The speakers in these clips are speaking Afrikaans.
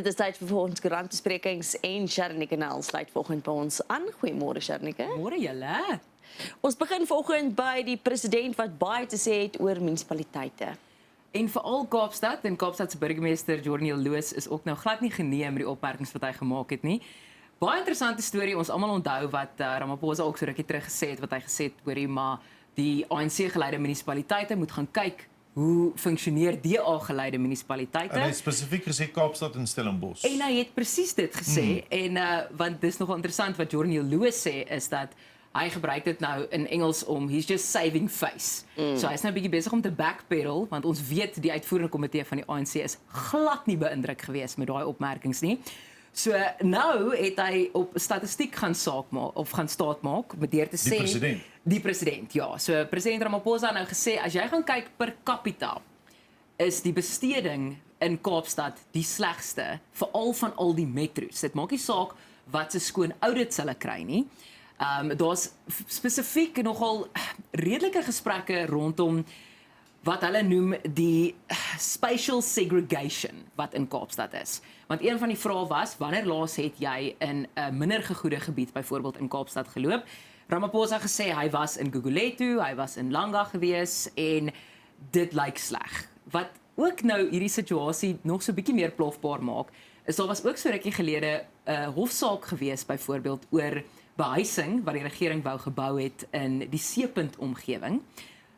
Dit is tyd vir ons koerantbesprekings en Sharnike Nel sluit volgende by ons aan. Goeiemôre Sharnike. Môre julle. Ons begin volgende by die president wat baie te sê het oor munisipaliteite. En veral Kaapstad en Kaapstad se burgemeester Jordan Loos is ook nou glad nie geneem met die opmerkings wat hy gemaak het nie. Baie interessante storie. Ons almal onthou wat Ramaphosa ook so rukkie terug gesê het wat hy gesê het oor maar die ANC-geleide munisipaliteite moet gaan kyk hoe funksioneer DA-geleide munisipaliteite. En hy het spesifiek gesê Kaapstad en Stellenbosch. En hy het presies dit gesê en want dis nogal interessant wat Jordan Loos sê is dat hy gebruik dit nou in Engels om he's just saving face. So hy's nou 'n bietjie besig om te backpedal want ons weet die uitvoerende komitee van die ANC is glad nie beïndruk gewees met daai opmerkings nie. So nou het hy op statistiek gaan staat maak met deur te sê die president ja. So president Ramaphosa het nou gesê as jy gaan kyk per capita is die besteding in Kaapstad die slegste veral van al die metros. Dit maak nie saak wat se skoon audits hulle kry nie. Daar's spesifiek nogal redelike gesprekke rondom wat hulle noem die spatial segregation wat in Kaapstad is. Want een van die vrae was, wanneer laas het jy in 'n minder gegoede gebied, byvoorbeeld in Kaapstad geloop? Ramaphosa gesê hy was in Gugulethu, hy was in Langa gewees en dit lyk sleg. Wat ook nou hierdie situasie nog so bietjie meer plofbaar maak, is daar was ook so rukkie gelede 'n hofsaak gewees byvoorbeeld oor behuising wat die regering wou gebou het in die Seepunt omgewing.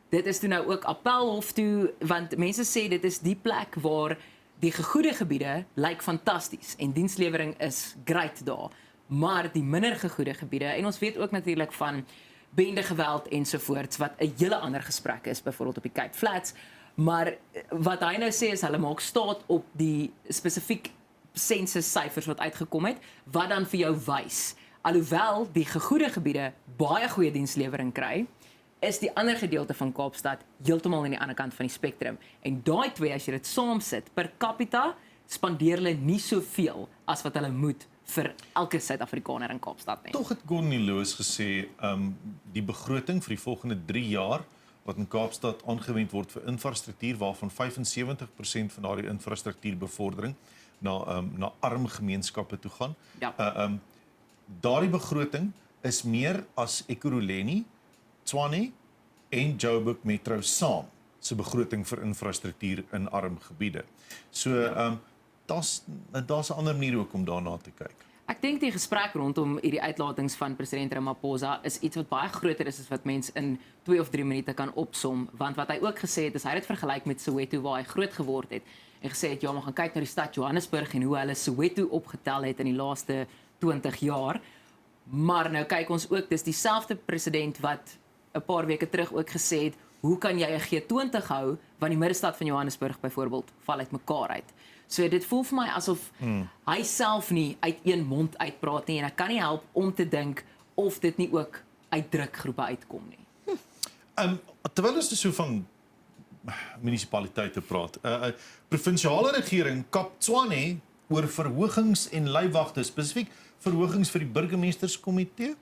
Dit is toe nou ook appelhof toe, want mense sê dit is die plek waar die gegoede gebiede lyk fantasties en dienslewering is great daar, maar die minder gegoede gebiede, en ons weet ook natuurlik van bendegeweld ensovoorts, wat 'n hele ander gesprek is, byvoorbeeld op die Cape Flats, maar wat hy nou sê is, hulle maak staat op die spesifiek sensussyfers wat uitgekom het, wat dan vir jou wys, alhoewel die gegoede gebiede baie goeie dienslewering kry, is die ander gedeelte van Kaapstad heeltemal aan die ander kant van die spektrum. En daai twee, as jy dit saam sit, per capita, spandeer hulle nie soveel as wat hulle moet vir elke Suid-Afrikaner in Kaapstad nie. Tog het Jordan Loos gesê, die begroting vir die volgende 3 jaar, wat in Kaapstad aangewend word vir infrastruktuur, waarvan 75% van daardie infrastruktuurbevordering na arm gemeenskappe toe gaan. Ja. Daardie begroting is meer as Ekurhuleni, Tshwane en Joburg Metro saam se begroting vir infrastruktuur in arm gebiede. So daar's 'n ander manier ook om daarna te kyk. Ek dink die gesprek rondom hierdie uitlatings van president Ramaphosa is iets wat baie groter is as wat mens in 2 of 3 minute kan opsom, want wat hy ook gesê het is hy het dit vergelyk met Soweto waar hy groot geword het en gesê het ja, maar gaan kyk na die stad Johannesburg en hoe hulle Soweto opgetel het in die laaste 20 jaar. Maar nou kyk ons ook, dis dieselfde president wat 'n paar weke terug ook gesê het, hoe kan jy 'n G20 hou, want die middestad van Johannesburg byvoorbeeld val uit mekaar uit. So dit voel vir my asof hy self nie uit een mond uitpraat nie en ek kan nie help om te dink of dit nie ook uit drukgroepe uitkom nie. Terwyl ons so van munisipaliteite praat, provinsiale regering kap Tshwane oor verhogings en leiwagte, spesifiek verhogings vir die burgemeesterskomitee.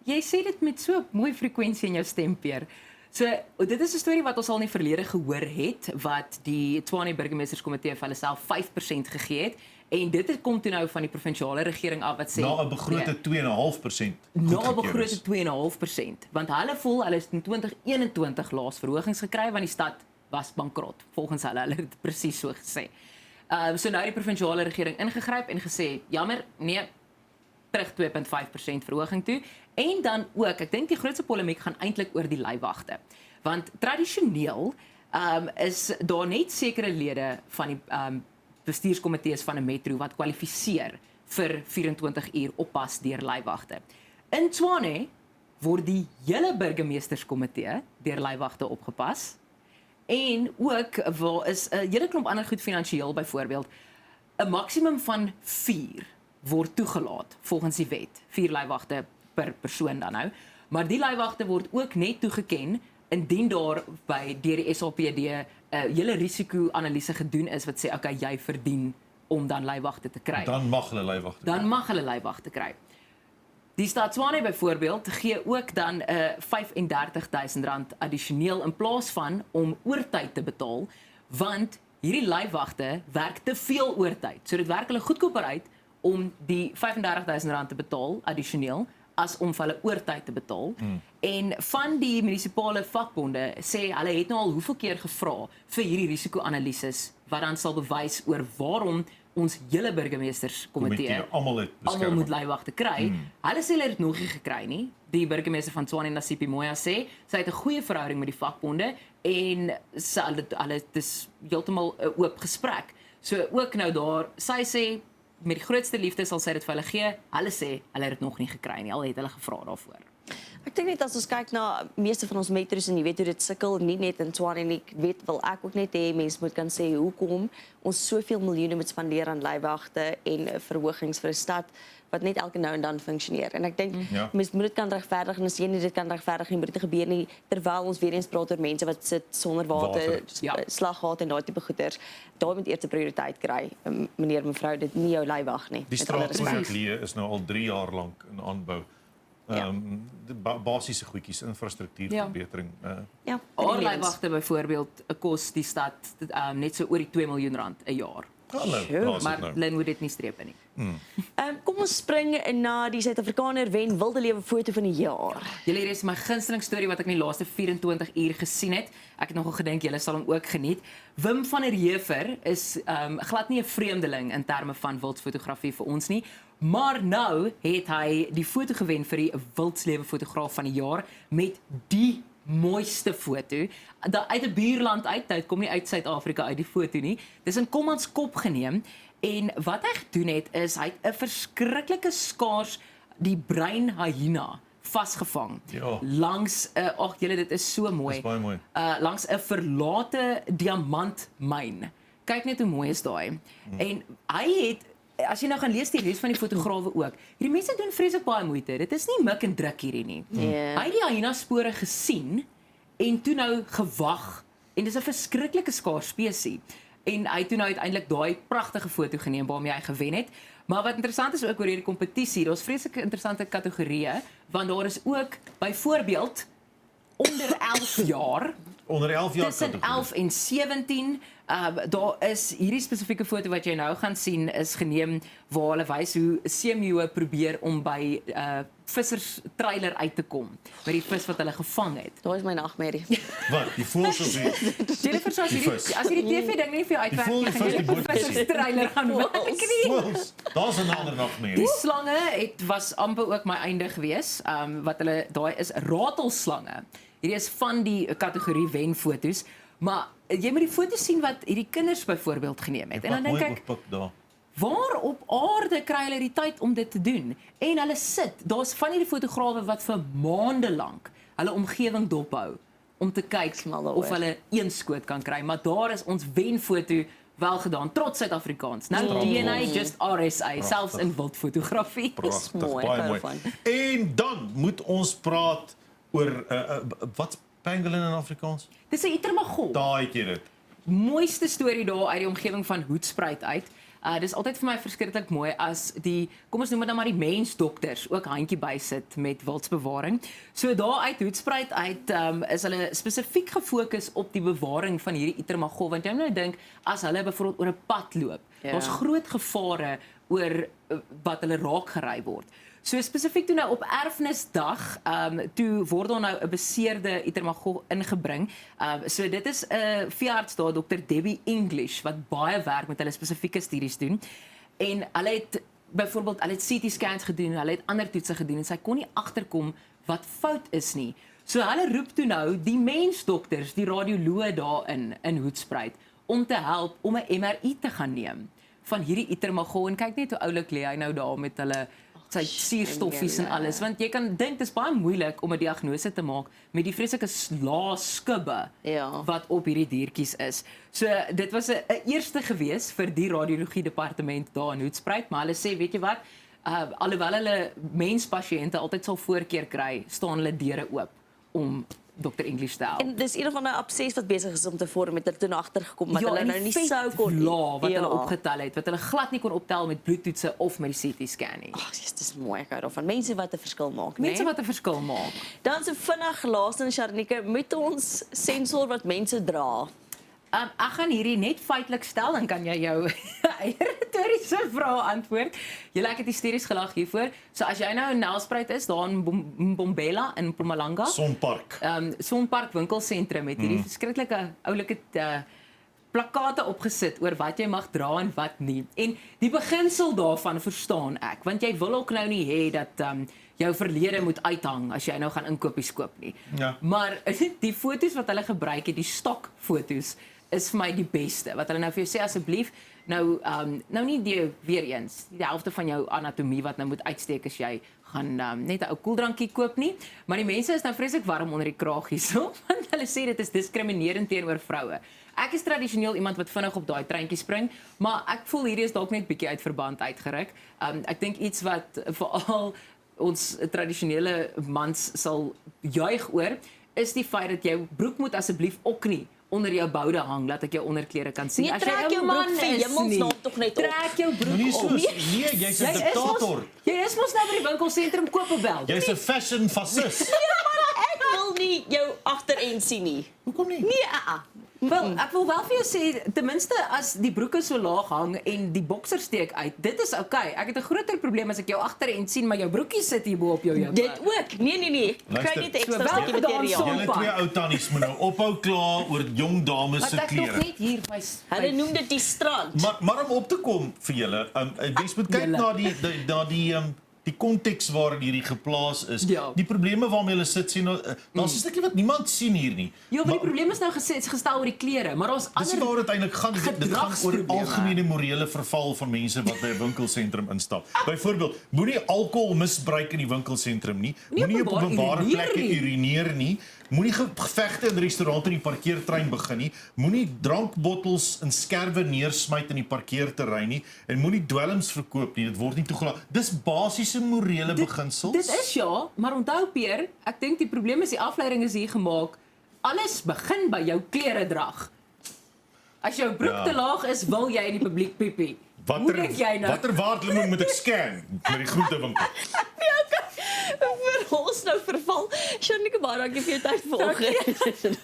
Jy sê dit met so mooi frekwensie in jou stem, Peer. So, dit is 'n storie wat ons al in die verlede gehoor het, wat die Tshwane burgemeesterskomitee vir hulle self 5% gegee het, en dit kom toe nou van die provinsiale regering af wat sê Na 'n begrote 2,5%. Na 'n begrote 2,5%, want hulle voel hulle het in 2021 laas verhogings gekry want die stad was bankrot, volgens hulle het dit presies so gesê. So nou het die provinsiale regering ingegryp en gesê, jammer, nee, terug 2,5% verhoging toe. En dan ook, ek dink die grootste polemiek gaan eintlik oor die leiwagte. Want tradisioneel is daar net sekere lede van die bestuurskomitees van 'n metro wat kwalifiseer vir 24 uur oppas deur leiwagte. In Tshwane word die hele burgemeesterskomitee deur leiwagte opgepas. En ook waar is 'n hele klomp ander goed finansiëel, byvoorbeeld 'n maksimum van 4 word toegelaat volgens die wet, 4 leiwagte per persoon dan nou, maar die leiwagte word ook net toegeken indien daar deur die SAPD 'n hele risiko-analise gedoen is wat sê okay, jy verdien om dan leiwagte te kry. Dan mag hulle leiwagte kry. Die stad Tshwane byvoorbeeld gee ook dan R35.000 addisioneel in plaas van om oortyd te betaal, want hierdie leibwagte werk te veel oortyd. So dit werk hulle goedkoper uit om die R35.000 te betaal addisioneel as om vir hulle oortyd te betaal. En van die munisipale vakbonde sê hulle het nou al hoeveel keer gevra vir hierdie risiko-analises wat dan sal bewys oor waarom ons hele burgemeesterskomitee almal het beskerming. moet leibwagte kry. Hulle sê hulle het dit nog nie gekry nie. Die burgemeester van Tshwane, Nasipi Moya, sê sy het 'n goeie verhouding met die vakbonde en hulle dis heeltemal 'n oop gesprek. So ook nou daar, sy sê met die grootste liefde sal sy dit vir hulle gee. Hulle sê hulle het dit nog nie gekry nie. Al het hulle gevra daarvoor. Ek dink net as ons kyk na meeste van ons metros en jy weet hoe dit sukkel, nie net in Tshwane nie, ek weet wil ek ook net hê mense moet kan sê hoekom ons soveel miljoene moet spandeer aan leibwagte en verhogings vir 'n stad wat net elke nou en dan funksioneer. En ek dink mense moet dit kan regverdig en as jy nie dit kan regverdig nie, moet dit gebeur nie terwyl ons weer eens praat oor mense wat sit sonder water, slagwater en daai tipe goeders. Daai moet eerste prioriteit kry. Meneer, mevrou, dit nie jou leiwag nie. Die straat in Leë is nou al 3 jaar lank in aanbou. Basiese goedjies, infrastruktuurverbetering. Ja, Haar leibwagte byvoorbeeld kos die stad net so oor die R2 miljoen 'n jaar. Hallo, Maar hulle moet dit nie strepe nie. Kom ons spring na die Suid-Afrikaner wen wilde lewe foto van die jaar. Julle, hier is my gunsteling storie wat ek in die laaste 24 uur gesien het. Ek het nogal gedink julle sal hom ook geniet. Wim van der Heever is glad nie 'n vreemdeling in terme van wildfotografie vir ons nie, maar nou het hy die foto gewen vir die wildlewe fotograaf van die jaar met die mooiste foto. Uit 'n buurland uit, dit kom nie uit Suid-Afrika uit die foto nie. Dis in Kommanskop geneem en wat hy gedoen het is hy het 'n verskriklike skaars die bruin hyena vasgevang langs ag julle dit is so mooi. Dis baie mooi. Langs 'n verlate diamantmyn. Kyk net hoe mooi is daai. En hy het as jy nou gaan lees die res van die fotograwe ook. Hierdie mense doen vreeslik baie moeite. Dit is nie mik en druk hierdie nie. Hy het die hyena spore gesien en toe nou gewag en dis 'n verskriklike skaars spesies. En hy het toe nou uiteindelik daai pragtige foto geneem waarmee hy gewen het. Maar wat interessant is ook oor hierdie kompetisie, daar's vreeslike interessante kategorieë want daar is ook byvoorbeeld onder 11 jaar. Onder 11 jaar tussen 11 en 17. Daar is hierdie spesifieke foto wat jy nou gaan sien is geneem waar hulle wys hoe seemeeuwe probeer om by vissers trailer uit te kom met die vis wat hulle gevang het. Daai is my nagmerrie. Wat? Die voëls of die Jennifer, as jy die TV ding nie vir jou uitwerk nie, gaan jy die vissers trailer gaan werk nie. voëls? Daar's 'n ander nagmerrie. Die slange was amper ook my einde gewees. Wat hulle daai is ratelslange. Hierdie is van die kategorie wenfoto's, maar jy moet die foto's sien wat hierdie kinders byvoorbeeld geneem het. En dan dink ek, waar op aarde kry hulle die tyd om dit te doen? En hulle sit, daar's van hierdie fotograwe wat vir maande lank hulle omgewing dophou om te kyk of hulle een skoot kan kry, maar daar is ons wenfoto wel gedaan, trots Suid-Afrikaans. Nou DNA just RSA, selfs in wildfotografie. Pragtig, baie mooi. En dan moet ons praat oor wat's pangolin in Afrikaans? Dis 'n itermagol. Daai het jy dit. Mooiste storie daar uit die omgewing van Hoedspruit uit. Dis altyd vir my verskriklik mooi as die, kom ons noem dit dan maar die mensdokters ook handjie bysit met wildsbewaring. So daar uit Hoedspruit uit is hulle spesifiek gefokus op die bewaring van hierdie itermagol, want jy moet nou dink as hulle byvoorbeeld oor 'n pad loop, daar's groot gevare oor wat hulle raak gery word. So spesifiek toe nou op Erfenisdag, toe word daar nou 'n beseerde itermagol ingebring. So dit is 'n veearts daar, Dr. Debbie English, wat baie werk met hulle spesifieke studies doen. En hulle het byvoorbeeld hulle het CT scans gedoen, hulle het ander toetse gedoen en sy kon nie agterkom wat fout is nie. So hulle roep toe nou die mensdokters, die radioloë daarin in Hoedspruit om te help om 'n MRI te gaan neem van hierdie itermagol en kyk net hoe oulik lê hy nou daar met hulle sy suurstoffies en alles, want jy kan dink dis baie moeilik om 'n diagnose te maak met die vreeslike skubbe wat op hierdie diertjies is. So dit was 'n eerste gewees vir die radiologie departement daar in Hoedspruit, maar hulle sê, weet jy wat, alhoewel hulle menspasiënte altyd sal voorkeur kry, staan hulle deure oop om Dr. English te help. En dis een van 'n abses wat besig is om te vorm met hulle toe agtergekom wat hulle nou nie sou kon wat hulle opgetel het, wat hulle glad nie kon optel met bloedtoetse of met die CT scan nie. Ag, dis mooi gehou daarvan. Mense wat 'n verskil maak, né? Mense wat 'n verskil maak. Dan so vinnig laaste en Sharnike, moet ons sensor wat mense dra. Ek gaan hierdie net feitelik stel, dan kan jy jou eie retoriese vrae antwoord. Ek het hysteries gelag hiervoor. So as jy nou in Nelspruit is, daar in Mbombela in Mpumalanga, Sonpark. Sonpark winkelsentrum met hierdie verskriklike oulike plakate opgesit oor wat jy mag dra en wat nie. En die beginsel daarvan verstaan ek, want jy wil ook nou nie hê dat jou verlede moet uithang as jy nou gaan inkopies koop nie. Ja. Maar die foto's wat hulle gebruik het, die stokfoto's, is vir my die beste. Wat hulle nou vir jou sê, asseblief, nou nie weer eens, die helfte van jou anatomie wat nou moet uitsteek as jy gaan net 'n ou koeldrankie koop nie, maar die mense is nou vreeslik warm onder die kraag hierso, want hulle sê dit is diskriminerend teenoor vroue. Ek is tradisioneel iemand wat vinnig op daai treintjie spring, maar ek voel hierdie is dalk net bietjie uit verband uitgeruk. Ek dink iets wat veral ons tradisionele mans sal juig oor, is die feit dat jou broek moet asseblief ook nie onder jou boude hang, laat ek jou onderklere kan sien. Nee, As jy trek ou jou man broek vir is hemelsnaam nie, tog net op. trek jou broek Moenie op. so, nee, jy's 'n Jy is diktator. Jy is mos nou by die winkelsentrum koop 'n bel. Jy's 'n fashion fascist. Ek wil nie jou agterend sien nie. Hoekom nie? Nee, Wel, ek wil wel vir jou sê, ten minste as die broeke so laag hang en die bokser steek uit, dit is oukei. Ek het 'n groter probleem as ek jou agterend sien, maar jou broekie sit hier bo op jou heupe. dit ook. Nee. Kry Luister, net 'n ekstra so stukkie welke dans materiaal. song? Julle twee ou tannies moet nou ophou kla oor jong dames Wat se ek nog klere. net hier by Hulle noem dit die strand. Maar om op te kom vir julle, mens moet kyk na die konteks waarin hierdie geplaas is. Ja. Die probleme waarmee hulle sit sien, daar's 'n stukkie wat niemand sien hier nie. Ja, maar die probleem is nou gestel oor die klere, maar ons Dis nie ander waar dit eintlik gaan. Dit gaan oor gedragsprobleme. algemene morele verval van mense wat by 'n winkelsentrum instap. Byvoorbeeld, moenie alkohol misbruik in die winkelsentrum nie. Moenie op openbare plekke urineer nie. Moenie gevegte in restaurante in die parkeertrein begin nie. Moenie drankbottels in skerwe neersmyt in die parkeerterrein nie en moenie dwelms verkoop nie. Dit word nie toegelaat. Dis basiese morele beginsels. Dit is ja, maar onthou Peer, ek dink die probleem is die afleiding is hier gemaak. Alles begin by jou kleredrag. As jou broek Ja. te laag is, wil jy in die publiek piepie. Hoe dink jy nou? Watter waardlemoen moet ek scan by die groentewinkel? Vir ons nou verval. Sjanike, baie dankie vir jou tyd vanoggend.